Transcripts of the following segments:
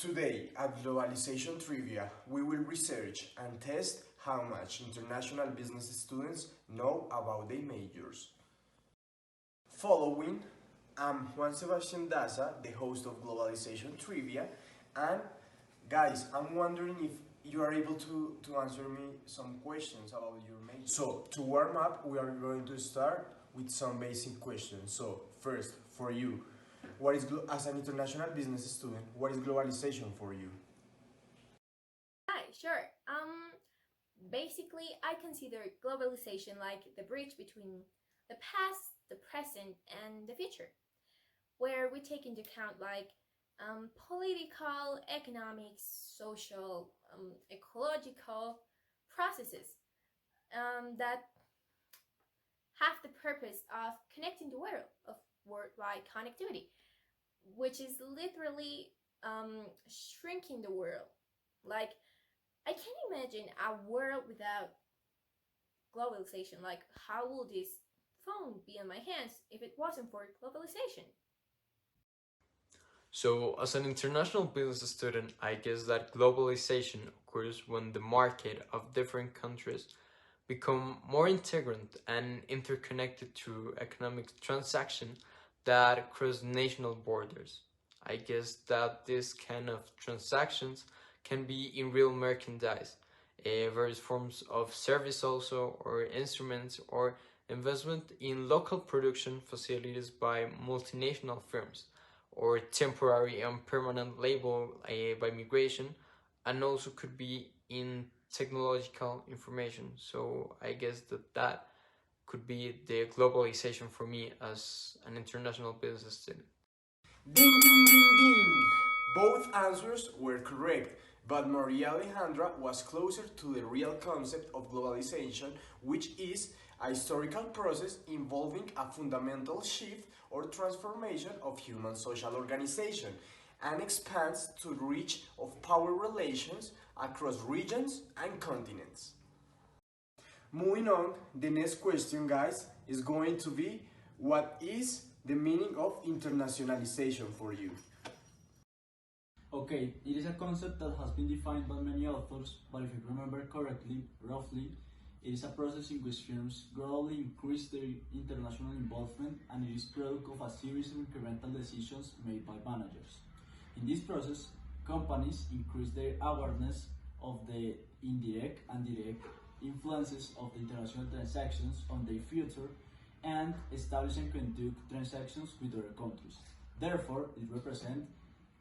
Today at Globalization Trivia, we will research and test how much international business students know about their majors. Following, I'm Juan Sebastian Daza, the host of Globalization Trivia, and guys, I'm wondering if you are able to answer me some questions about your major. So, to warm up, we are going to start with some basic questions. So, first, for you, as an international business student, what is globalization for you? Hi, sure. Basically, I consider globalization like the bridge between the past, the present, and the future, where we take into account like political, economic, social, ecological processes that have the purpose of connecting the world, of worldwide connectivity, which is literally shrinking the world. Like, I can't imagine a world without globalization. Like, how will this phone be in my hands if it wasn't for globalization? So, as an international business student, I guess that globalization occurs when the market of different countries become more integrated and interconnected through economic transactions that cross national borders. I guess that this kind of transactions can be in real merchandise, various forms of service also, or instruments, or investment in local production facilities by multinational firms, or temporary and permanent labor by migration, and also could be in technological information. So I guess that could be the globalization for me as an international business student. Ding ding ding ding! Both answers were correct, but Maria Alejandra was closer to the real concept of globalization, which is a historical process involving a fundamental shift or transformation of human social organization and expands to the reach of power relations across regions and continents. Moving on, the next question, guys, is going to be what is the meaning of internationalization for you? Okay, it is a concept that has been defined by many authors, but if you remember correctly, roughly, it is a process in which firms gradually increase their international involvement, and it is product of a series of incremental decisions made by managers. In this process, companies increase their awareness of the indirect and direct influences of the international transactions on their future and establish and conduct transactions with other countries. Therefore, it represents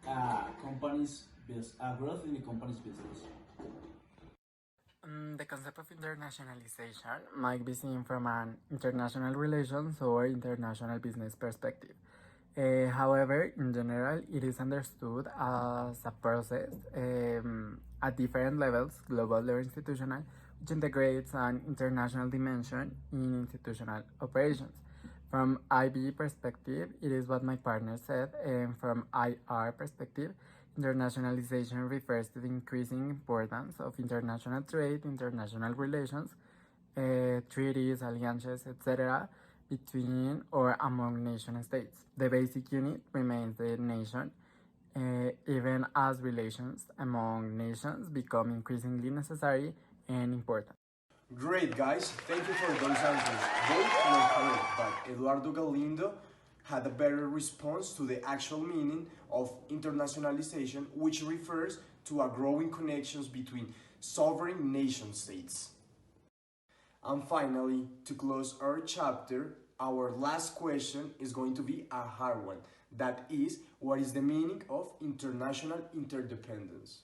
a growth in the company's business. The concept of internationalization might be seen from an international relations or international business perspective. However, in general, it is understood as a process at different levels, global or institutional, which integrates an international dimension in institutional operations. From IB perspective, it is what my partner said, and from IR perspective, internationalization refers to the increasing importance of international trade, international relations, treaties, alliances, etc., between or among nation states. The basic unit remains the nation, even as relations among nations become increasingly necessary and important. Great, guys. Thank you for those answers. Both were correct, but Eduardo Galindo had a better response to the actual meaning of internationalization, which refers to a growing connections between sovereign nation states. And finally, to close our chapter, our last question is going to be a hard one. That is, what is the meaning of international interdependence?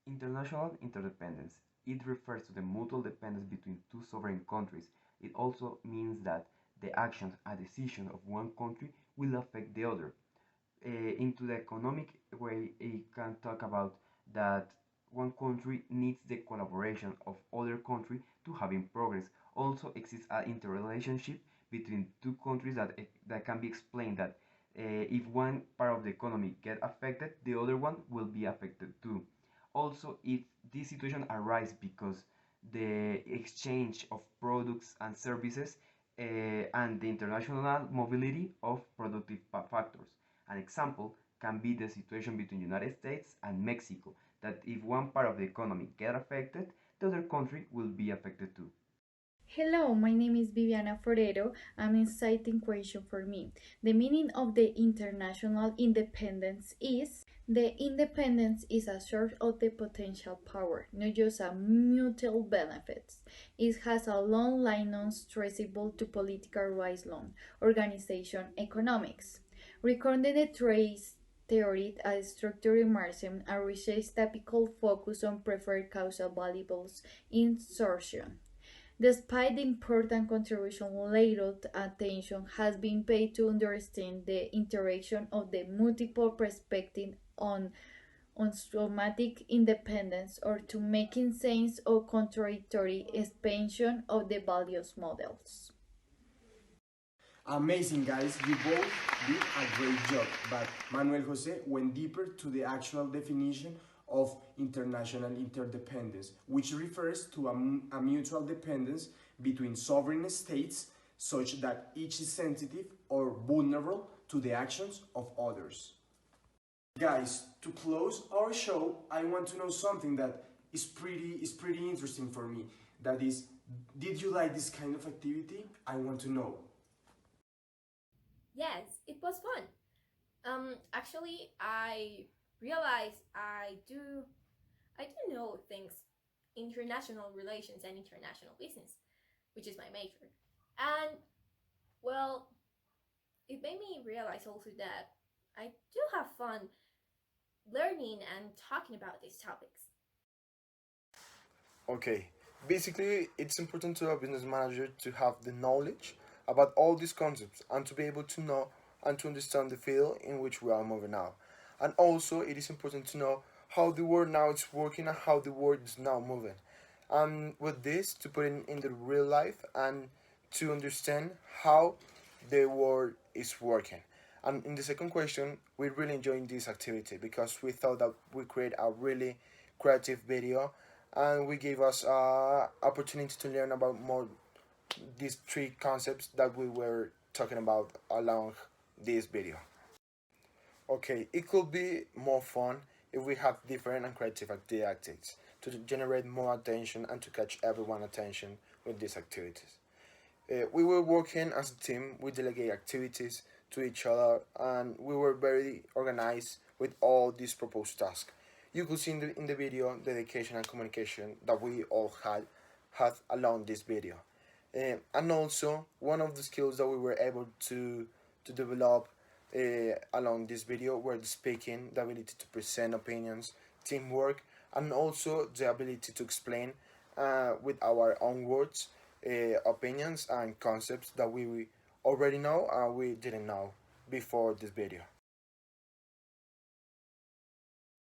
International interdependence. It refers to the mutual dependence between two sovereign countries. It also means that the actions and decisions of one country will affect the other. Into the economic way, it can talk about that one country needs the collaboration of other country to having progress. Also exists an interrelationship between two countries that can be explained that if one part of the economy get affected, the other one will be affected too. Also, if this situation arises because the exchange of products and services and the international mobility of productive factors. An example can be the situation between United States and Mexico, that if one part of the economy get affected, the other country will be affected too. Hello, my name is Viviana Forero. An exciting question for me. The meaning of the international independence is the independence is a source of the potential power, not just a mutual benefits. It has a long license traceable to political rights law, organization, economics. Recording the trace theory as structural Marxism and research typical focus on preferred causal variables insertion. Despite the important contribution, little attention has been paid to understand the interaction of the multiple perspectives on somatic independence or to making sense of contradictory expansion of the values models. Amazing, guys. You both did a great job. But Manuel Jose went deeper to the actual definition of international interdependence, which refers to a mutual dependence between sovereign states such that each is sensitive or vulnerable to the actions of others. Guys, to close our show, I want to know something that is pretty interesting for me. That is, did you like this kind of activity? I want to know. Yes, it was fun. Actually, I realized I do know things, international relations and international business, which is my major. And well, it made me realize also that I do have fun learning and talking about these topics. Okay, basically, it's important to a business manager to have the knowledge about all these concepts and to be able to know and to understand the field in which we are moving now. And also, it is important to know how the world now is working and how the world is now moving. And with this, to put it in the real life and to understand how the world is working. And in the second question, we really enjoyed this activity because we thought that we create a really creative video and we gave us opportunity to learn about more these three concepts that we were talking about along this video. Okay, it could be more fun if we have different and creative activities to generate more attention and to catch everyone's attention with these activities. We were working as a team, we delegate activities to each other, and we were very organized with all these proposed tasks. You could see in the video dedication and communication that we all had along this video. And also, one of the skills that we were able to develop along this video were the speaking, the ability to present opinions, teamwork, and also the ability to explain with our own words opinions and concepts that we already know and we didn't know before this video.